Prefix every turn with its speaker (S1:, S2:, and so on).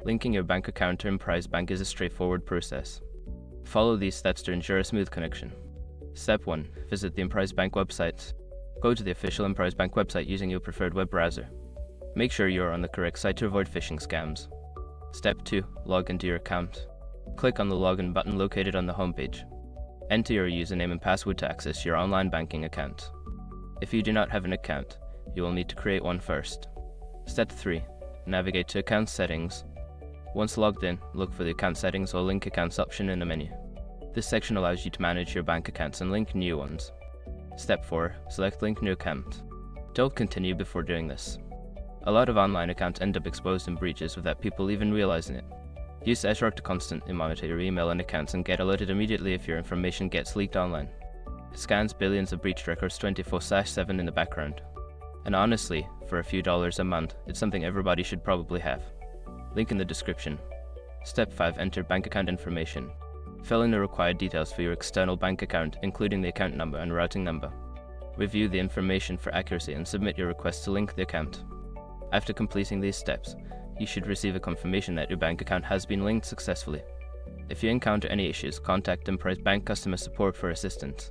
S1: Linking your bank account to Emprise Bank is a straightforward process. Follow these steps to ensure a smooth connection. Step 1. Visit the Emprise Bank website. Go to the official Emprise Bank website using your preferred web browser. Make sure you are on the correct site to avoid phishing scams. Step 2. Log into your account. Click on the login button located on the homepage. Enter your username and password to access your online banking account. If you do not have an account, you will need to create one first. Step 3. Navigate to Account Settings. Once logged in, look for the Account Settings or Link Accounts option in the menu. This section allows you to manage your bank accounts and link new ones. Step 4. Select Link New Account. Don't continue before doing this. A lot of online accounts end up exposed in breaches without people even realizing it. Use Azure to constantly monitor your email and accounts and get alerted immediately if your information gets leaked online. It scans billions of breach records 24/7 in the background. And honestly, for a few dollars a month, it's something everybody should probably have. Link in the description. Step 5. Enter bank account information. Fill in the required details for your external bank account, including the account number and routing number. Review the information for accuracy and submit your request to link the account. After completing these steps, you should receive a confirmation that your bank account has been linked successfully. If you encounter any issues, contact Emprise Bank customer support for assistance.